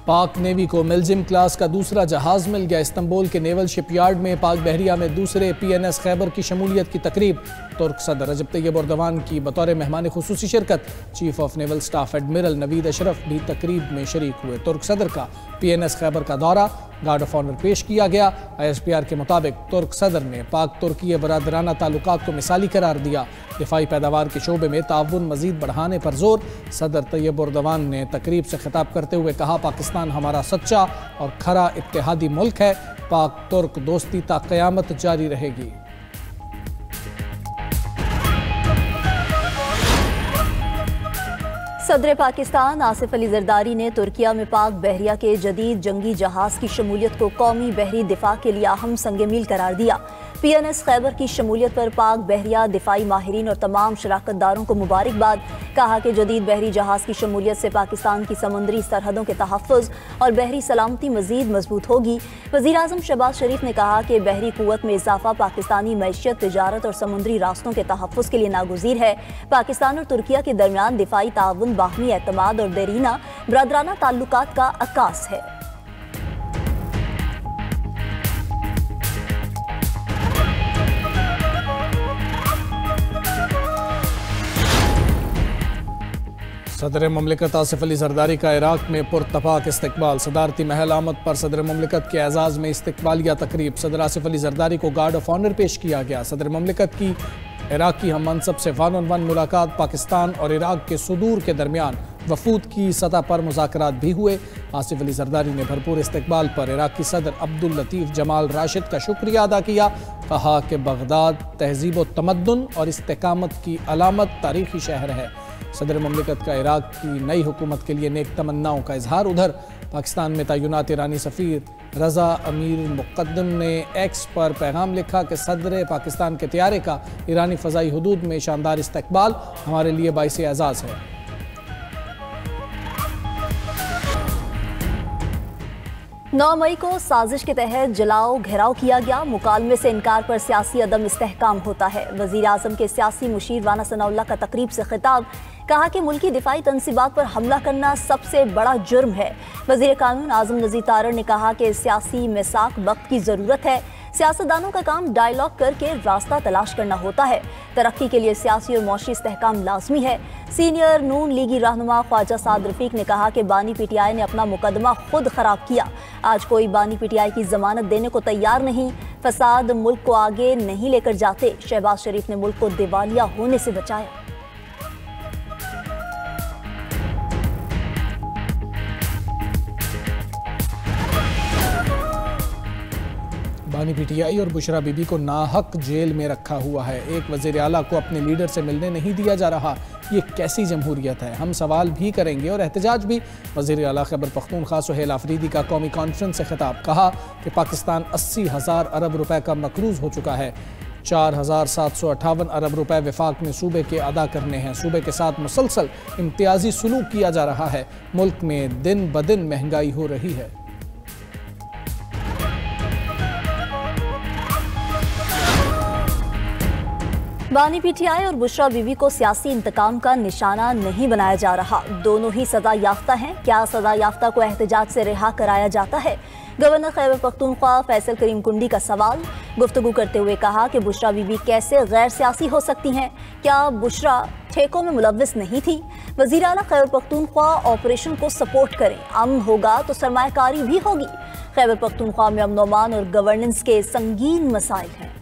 पाक नेवी को मिल्जिम क्लास का दूसरा जहाज मिल गया। इस्तांबुल के नेवल शिपयार्ड में पाक बहरिया में दूसरे PNS खैबर की शमूलियत की तकरीब। तुर्क सदर रजब तैयब एर्दोगान की बतौर मेहमान खुसूसी शिरकत। Chief of naval staff admiral Naveed Ashraf भी तकरीब में शरीक हुए। तुर्क सदर का PNS खैबर का दौरा, गार्ड ऑफ ऑनर पेश किया गया। ISPR के मुताबिक तुर्क सदर ने पाक तुर्की बरादराना ताल्लुकात को मिसाली करार दिया। दिफाई पैदावार के शोबे में ताउन मजीद बढ़ाने पर जोर। सदर तैयब एर्दोगान ने तकरीब से खिताब करते हुए कहा, पाकिस्तान हमारा सच्चा और खरा इत्तेहादी मुल्क है। पाक तुर्क दोस्ती ता क़यामत जारी रहेगी। सदर पाकिस्तान आसिफ अली जरदारी ने तुर्किया में पाक बहरिया के जदीद जंगी जहाज की शमूलियत को कौमी बहरी दिफा के लिए अहम संग मील करार दिया। PNS खैबर की शमूलियत पर पाक बहरिया दिफाई माहिरीन और तमाम शराकतदारों को मुबारकबाद। कहा कि जदीद बहरी जहाज की शमूलियत से पाकिस्तान की समुद्री सरहदों के तहफ़्फ़ुज़ और बहरी सलामती मज़ीद मजबूत होगी। वज़ीर आज़म शहबाज शरीफ ने कहा कि बहरी क़ुव्वत में इजाफा पाकिस्तानी मईशत, तिजारत और समुद्री रास्तों के तहफ़्फ़ुज़ के लिए नागुज़ीर है। पाकिस्तान और तुर्किया के दरमियान दिफाई ताउन, बाहमी एतमाद और देरीना बरादराना ताल्लुकात का अक्कास है। सदर ममलिकत आसिफ अली जरदारी का इराक में पुरतपाक इस्तकबाल। सदारती महल आमद पर सदर ममलिकत के एजाज़ में इस्तकबालिया तकरीब। सदर आसिफ अली जरदारी को गार्ड ऑफ ऑनर पेश किया गया। सदर ममलिकत की इराकी हम मनसब से वन मुलाकात। पाकिस्तान और इराक के सुदूर के दरमियान वफूद की सतह पर मुज़ाकरात भी हुए। आसिफ अली जरदारी ने भरपूर इस्तकबाल पर इराकी सदर अब्दुल लतीफ़ जमाल राशिद का शुक्रिया अदा किया। कहा कि बगदाद तहजीब व तमद्दुन और इस्तेकामत की अलामत तारीखी शहर है। सदर ममलिकत का इराक की नई हुकूमत के लिए नेक तमन्नाओं का इजहार। उधर पाकिस्तान में तैनात ईरानी सफ़ीर रज़ा अमीर मुक़द्दम ने एक्स पर पैगाम लिखा कि सदर पाकिस्तान के तैयारे का ईरानी फ़ज़ाई हुदूद में शानदार इस्तकबाल हमारे लिए बाइस एजाज़ है। 9 मई को साजिश के तहत जलाओ घेराव किया गया। मुकालमे से इनकार पर सियासी अदम इस्तेहकाम होता है। वज़ीर आज़म के सियासी मुशीर राना सनाउल्लाह का तकरीब से खिताब। कहा कि मुल्की दिफाई तनसीबात पर हमला करना सबसे बड़ा जुर्म है। वज़ीर कानून आज़म नज़ीर तारड़ ने कहा कि सियासी मिसाक वक्त की ज़रूरत है। सियासतदानों का काम डायलॉग करके रास्ता तलाश करना होता है। तरक्की के लिए सियासी और मौशी इस्तेहकाम लाजमी है। सीनियर नून लीगी रहनुमा ख्वाजा साद रफीक ने कहा कि बानी PTI ने अपना मुकदमा खुद खराब किया। आज कोई बानी PTI की जमानत देने को तैयार नहीं। फसाद मुल्क को आगे नहीं लेकर जाते। शहबाज शरीफ ने मुल्क को दिवालिया होने से बचाया। बानी PTI और बुशरा बीबी को नाहक जेल में रखा हुआ है। एक वज़ीर आला को अपने लीडर से मिलने नहीं दिया जा रहा। ये कैसी जमहूरियत है? हम सवाल भी करेंगे और एहतजाज भी। वज़ीर आला खैबर पख्तूनख्वा सुहेल आफरीदी का कौमी कॉन्फ्रेंस से खिताब। कहा कि पाकिस्तान 80,000 अरब रुपए का मकरूज हो चुका है। 4,758 अरब रुपए विफाक में सूबे के अदा करने हैं। सूबे के साथ मुसलसल इम्तियाजी सलूक किया जा रहा है। मुल्क में दिन ब दिन महंगाई हो रही है। बानी PTI और बुशरा बीबी को सियासी इंतकाम का निशाना नहीं बनाया जा रहा। दोनों ही सजा याफ्ता हैं। क्या सजा याफ्ता को एहतजाज से रिहा कराया जाता है? गवर्नर खैबर पख्तूनख्वा फैसल करीम कुंडी का सवाल। गुफ्तगू करते हुए कहा कि बुशरा बीबी कैसे गैर सियासी हो सकती हैं? क्या बुशरा ठेकों में मुलव्विस नहीं थी? वज़ीर आला खैबर पख्तूनख्वा ऑपरेशन को सपोर्ट करें। अमन होगा तो सरमायाकारी भी होगी। खैबर पख्तूनख्वा में अमन अमान और गवर्नेंस के संगीन मसाइल हैं।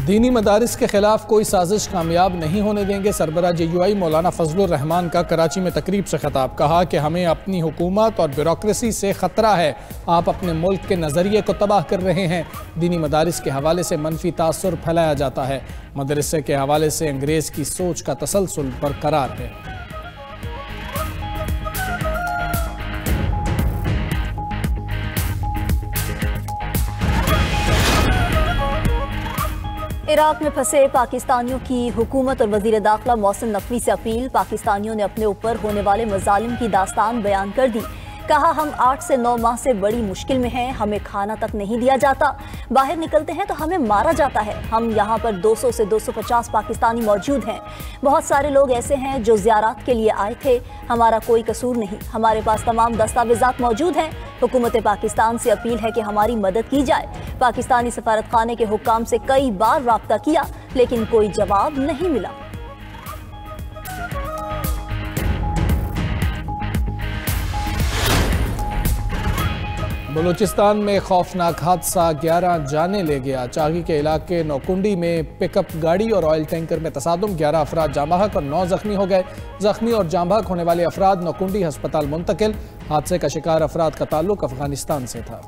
दीनी मदारिस के खिलाफ कोई साजिश कामयाब नहीं होने देंगे। सरबराह JUI मौलाना फजलुर रहमान का कराची में तकरीब से खिताब। कहा कि हमें अपनी हुकूमत और ब्यूरोक्रेसी से ख़तरा है। आप अपने मुल्क के नज़रिए को तबाह कर रहे हैं। दीनी मदारिस के हवाले से मनफी तासुर फैलाया जाता है। मदरसे के हवाले से अंग्रेज़ की सोच का तसलसल बरकरार है। इराक में फंसे पाकिस्तानियों की हुकूमत और वज़ीर दाखिला मोहसिन नकवी से अपील। पाकिस्तानियों ने अपने ऊपर होने वाले मजालिम की दास्तान बयान कर दी। कहा, हम 8 से 9 माह से बड़ी मुश्किल में हैं, हमें खाना तक नहीं दिया जाता, बाहर निकलते हैं तो हमें मारा जाता है। हम यहाँ पर 200 से 250 पाकिस्तानी मौजूद हैं। बहुत सारे लोग ऐसे हैं जो ज़ियारत के लिए आए थे, हमारा कोई कसूर नहीं, हमारे पास तमाम दस्तावेज़ात मौजूद हैं। हुकूमत पाकिस्तान से अपील है कि हमारी मदद की जाए। पाकिस्तानी सफारतखाने के हुक्काम से कई बार राब्ता किया लेकिन कोई जवाब नहीं मिला। बलूचिस्तान में खौफनाक हादसा 11 जाने ले गया। चागी के इलाके नौकुंडी में पिकअप गाड़ी और ऑयल टैंकर में तसादुम, 11 अफराद जाँ बहक और 9 जख्मी हो गए। जख्मी और जाँ बहक होने वाले अफराद नौकुंडी अस्पताल मुंतकिल। हादसे का शिकार अफराद का ताल्लुक अफगानिस्तान से था।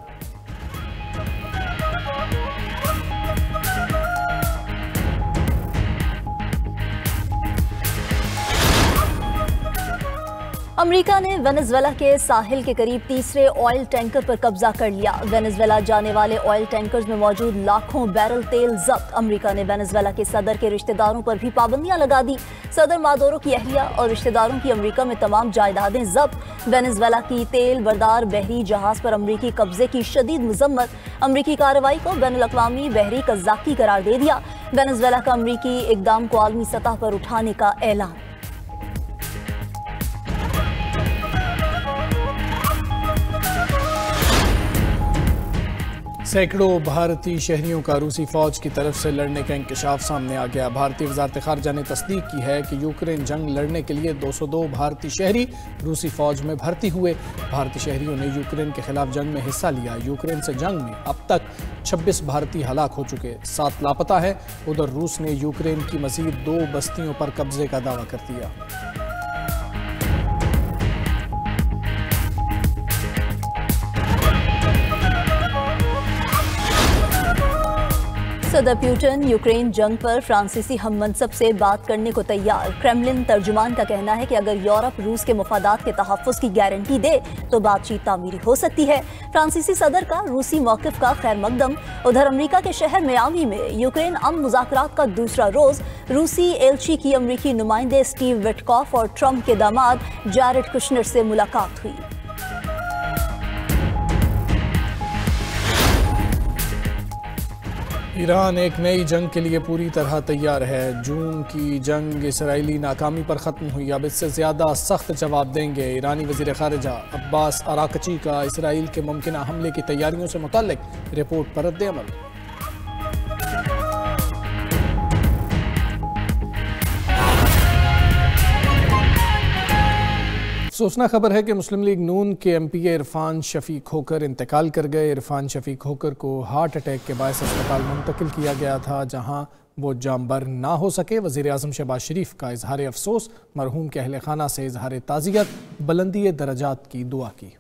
अमेरिका ने वेनेजुएला के साहिल के करीब तीसरे ऑयल टैंकर पर कब्जा कर लिया। वेनेजुएला जाने वाले ऑयल टैंकर्स में मौजूद लाखों बैरल तेल जब्त। अमेरिका ने वेनेजुएला के सदर के रिश्तेदारों पर भी पाबंदियां लगा दी। सदर मादुरो की अहलिया और रिश्तेदारों की अमेरिका में तमाम जायदादें जब्त। वेनेजुएला की तेल बरदार बहरी जहाज पर अमेरिकी कब्जे की शदीद मजम्मत। अमेरिकी कार्रवाई को बैनुल-अक़वामी बहरी कज़ाकी करार दे दिया। वेनेजुएला का अमेरिकी इक़दाम को आलमी सतह पर उठाने का ऐलान। सैकड़ों भारतीय शहरियों का रूसी फौज की तरफ से लड़ने का इंकशाफ सामने आ गया। भारतीय वज़ारत ख़ारजा ने तस्दीक की है कि यूक्रेन जंग लड़ने के लिए 202 भारतीय शहरी रूसी फौज में भर्ती हुए। भारतीय शहरियों ने यूक्रेन के खिलाफ जंग में हिस्सा लिया। यूक्रेन से जंग में अब तक 26 भारतीय हलाक हो चुके, 7 लापता हैं। उधर रूस ने यूक्रेन की मज़ीद 2 बस्तियों पर कब्जे का दावा कर दिया। सदर पुतिन यूक्रेन जंग पर फ्रांसीसी हम मनसब से बात करने को तैयार। क्रेमलिन तर्जुमान का कहना है कि अगर यूरोप रूस के मफादात के तहफ़्फ़ुज़ की गारंटी दे तो बातचीत तामीरी हो सकती है। फ्रांसीसी सदर का रूसी मौक़िफ़ का खैर मकदम। उधर अमेरिका के शहर मियामी में यूक्रेन अमन मुज़ाकरात का दूसरा रोज़। रूसी एलची की अमेरिकी नुमाइंदे स्टीव विटकॉफ और ट्रंप के दामाद जैरेड कुशनर से मुलाकात हुई। ईरान एक नई जंग के लिए पूरी तरह तैयार है। जून की जंग इसराइली नाकामी पर ख़त्म हुई, अब इससे ज़्यादा सख्त जवाब देंगे। ईरानी वज़ीर ख़ारिजा अब्बास अराकची का इसराइल के मुमकिना हमले की तैयारियों से मुताल्लिक़ रिपोर्ट पर रद्द-ए-अमल। अफसोसनाक खबर है कि मुस्लिम लीग नून के MP इरफान शफीक होकर इंतकाल कर गए। इरफान शफीक होकर को हार्ट अटैक के बायस अस्पताल मुंतकिल किया गया था, जहां वो जामबर ना हो सके। वज़ीर आज़म शहबाज शरीफ का इजहार अफसोस, मरहूम के अहले खाना से इजहार ताज़ियत, बुलंदी दरजात की दुआ की।